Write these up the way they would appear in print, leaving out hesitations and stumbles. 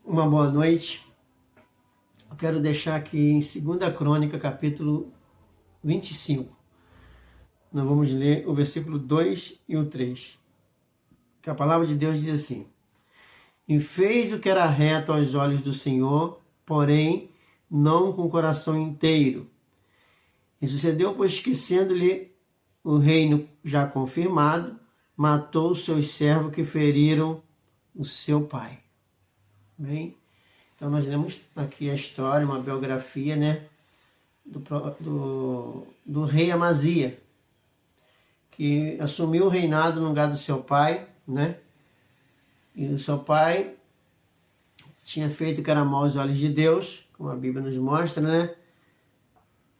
Uma boa noite. Eu quero deixar aqui em 2 Crônica, capítulo 25. Nós vamos ler o versículo 2 e o 3. Que a palavra de Deus diz assim: E fez o que era reto aos olhos do Senhor, porém não com o coração inteiro. E sucedeu, pois, que sendo-lhe o reino já confirmado, matou os seus servos que feriram o seu pai. Bem, então nós lemos aqui a história, uma biografia, né, do rei Amazia, que assumiu o reinado no lugar do seu pai, né? E o seu pai tinha feito o que era mal aos olhos de Deus, como a Bíblia nos mostra, né?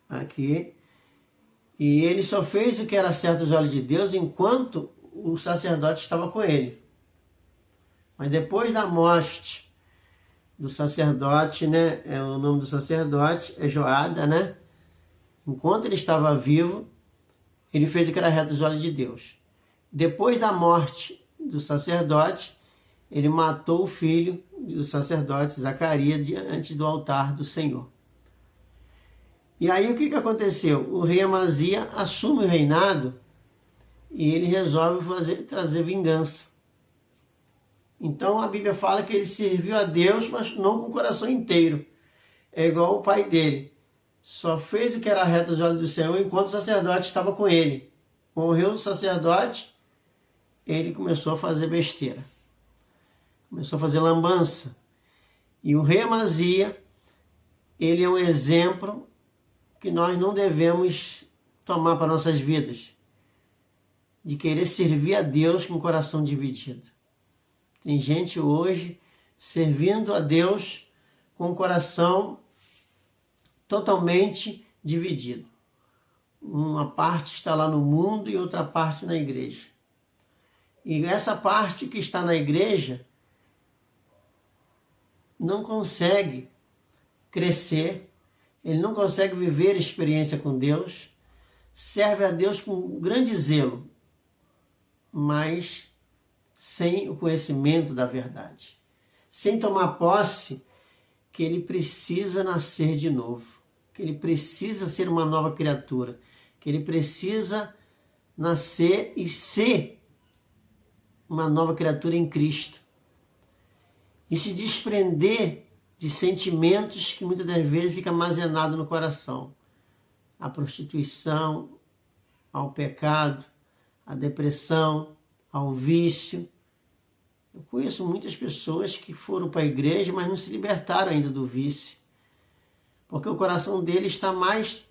Aqui. E ele só fez o que era certo aos olhos de Deus enquanto o sacerdote estava com ele. Mas depois da morte do sacerdote, né? O nome do sacerdote é Joada, né? Enquanto ele estava vivo, ele fez o que era reto aos olhos de Deus. Depois da morte do sacerdote, ele matou o filho do sacerdote, Zacarias, diante do altar do Senhor. E aí o que aconteceu? O rei Amazia assume o reinado e ele resolve trazer vingança. Então a Bíblia fala que ele serviu a Deus, mas não com o coração inteiro. É igual o pai dele. Só fez o que era reto aos olhos do Senhor enquanto o sacerdote estava com ele. Morreu o sacerdote, ele começou a fazer besteira. Começou a fazer lambança. E o rei Amazia, ele é um exemplo que nós não devemos tomar para nossas vidas. De querer servir a Deus com o coração dividido. Tem gente hoje servindo a Deus com o coração totalmente dividido. Uma parte está lá no mundo e outra parte na igreja. E essa parte que está na igreja não consegue crescer, ele não consegue viver experiência com Deus, serve a Deus com grande zelo, mas sem o conhecimento da verdade, sem tomar posse que ele precisa nascer de novo, que ele precisa ser uma nova criatura, que ele precisa nascer e ser uma nova criatura em Cristo. E se desprender de sentimentos que muitas das vezes ficam armazenados no coração. A prostituição, ao pecado, à depressão, ao vício. Eu conheço muitas pessoas que foram para a igreja, mas não se libertaram ainda do vício. Porque o coração deles está mais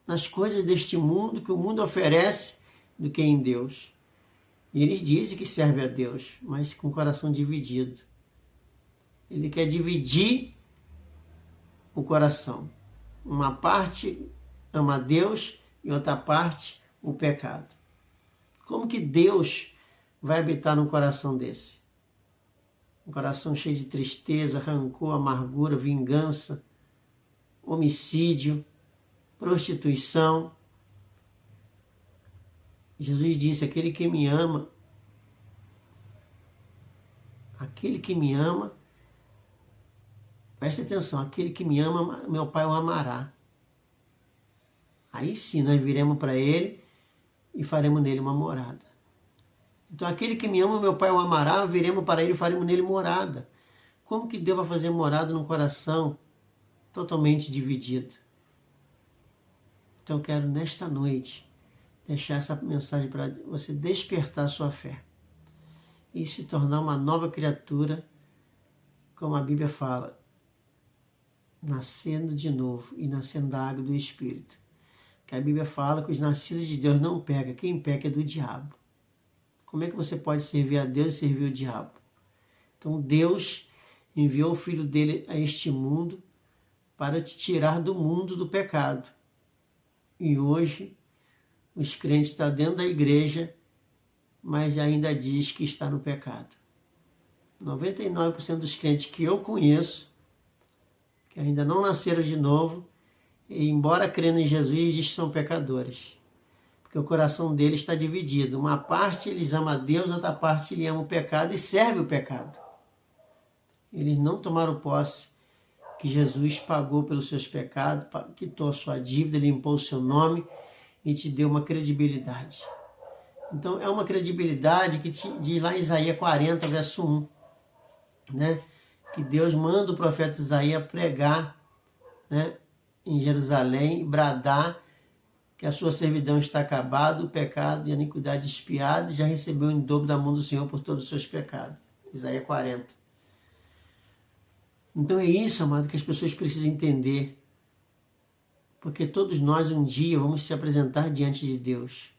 nas coisas deste mundo, que o mundo oferece, do que em Deus. E eles dizem que servem a Deus, mas com o coração dividido. Ele quer dividir o coração. Uma parte ama a Deus e outra parte o pecado. Como que Deus vai habitar num coração desse? Um coração cheio de tristeza, rancor, amargura, vingança, homicídio, prostituição. Jesus disse: aquele que me ama, preste atenção, aquele que me ama, meu Pai o amará. Aí sim nós viremos para ele e faremos nele uma morada. Então aquele que me ama, meu Pai o amará, viremos para ele e faremos nele morada. Como que Deus vai fazer morada num coração totalmente dividido? Então eu quero nesta noite deixar essa mensagem para você despertar a sua fé e se tornar uma nova criatura, como a Bíblia fala, nascendo de novo e nascendo da água do Espírito. Que a Bíblia fala que os nascidos de Deus não pecam, quem peca é do diabo. Como é que você pode servir a Deus e servir o diabo? Então Deus enviou o Filho dele a este mundo para te tirar do mundo do pecado. E hoje os crentes estão dentro da igreja, mas ainda diz que está no pecado. 99% dos crentes que eu conheço, que ainda não nasceram de novo, e embora crendo em Jesus, diz que são pecadores. Porque o coração deles está dividido. Uma parte eles amam a Deus, outra parte ele ama o pecado e serve o pecado. Eles não tomaram posse que Jesus pagou pelos seus pecados, quitou a sua dívida, limpou o seu nome e te deu uma credibilidade. Então, é uma credibilidade que diz lá em Isaías 40, verso 1, né? Que Deus manda o profeta Isaías pregar, né, em Jerusalém e bradar que a sua servidão está acabada, o pecado e a iniquidade expiada, e já recebeu em dobro da mão do Senhor por todos os seus pecados. Isaías 40. Então é isso, amado, que as pessoas precisam entender. Porque todos nós um dia vamos se apresentar diante de Deus.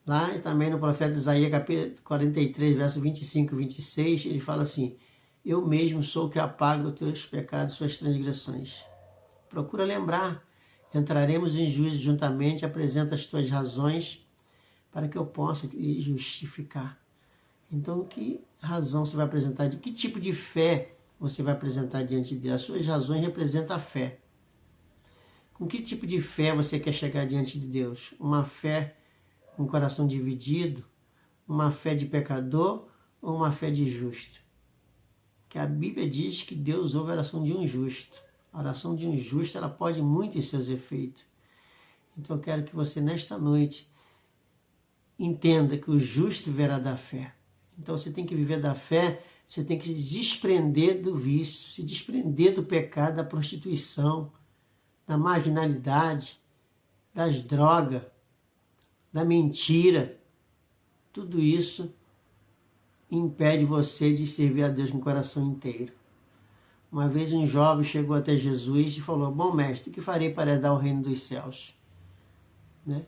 Lá também no profeta Isaías, capítulo 43, verso 25 e 26, ele fala assim: eu mesmo sou o que apaga os teus pecados e suas transgressões. Procura lembrar. Entraremos em juízo juntamente, apresenta as tuas razões para que eu possa te justificar. Então, que razão você vai apresentar? De que tipo de fé você vai apresentar diante de Deus? As suas razões representam a fé. Com que tipo de fé você quer chegar diante de Deus? Uma fé com o coração dividido? Uma fé de pecador ou uma fé de justo? Que a Bíblia diz que Deus ouve a oração de um justo. A oração de um justo, ela pode muito em seus efeitos. Então eu quero que você, nesta noite, entenda que o justo viverá da fé. Então você tem que viver da fé, você tem que se desprender do vício, se desprender do pecado, da prostituição, da marginalidade, das drogas, da mentira. Tudo isso impede você de servir a Deus com o coração inteiro. Uma vez um jovem chegou até Jesus e falou: bom mestre, o que farei para herdar o reino dos céus? Né?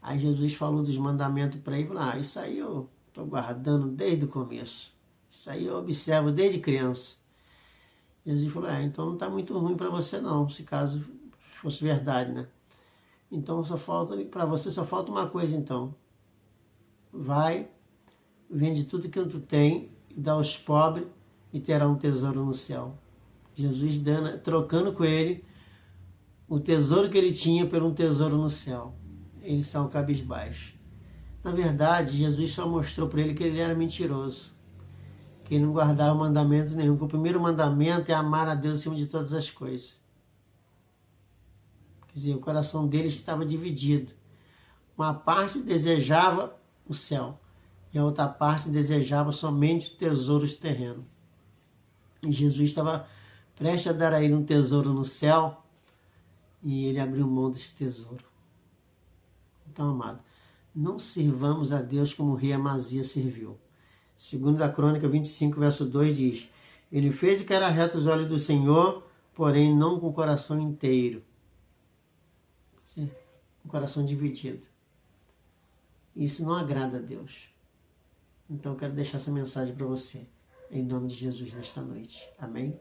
Aí Jesus falou dos mandamentos para ele, falou: isso aí eu estou guardando desde o começo. Isso aí eu observo desde criança. Jesus falou: então não está muito ruim para você não, se caso fosse verdade, né? Então para você só falta uma coisa então. Vai, vende tudo que tu tem e dá aos pobres e terá um tesouro no céu. Jesus trocando com ele o tesouro que ele tinha por um tesouro no céu. Eles são cabisbaixos. Na verdade, Jesus só mostrou para ele que ele era mentiroso, que ele não guardava mandamento nenhum, que o primeiro mandamento é amar a Deus acima de todas as coisas. Quer dizer, o coração dele estava dividido. Uma parte desejava o céu e a outra parte desejava somente tesouros terrenos. E Jesus estava prestes a dar a ele um tesouro no céu e ele abriu mão desse tesouro. Então, amado, não sirvamos a Deus como o rei Amazias serviu. Segundo a Crônica 25, verso 2 diz: ele fez o que era reto aos olhos do Senhor, porém não com o coração inteiro. Com o coração dividido. Isso não agrada a Deus. Então eu quero deixar essa mensagem para você, em nome de Jesus, nesta noite. Amém?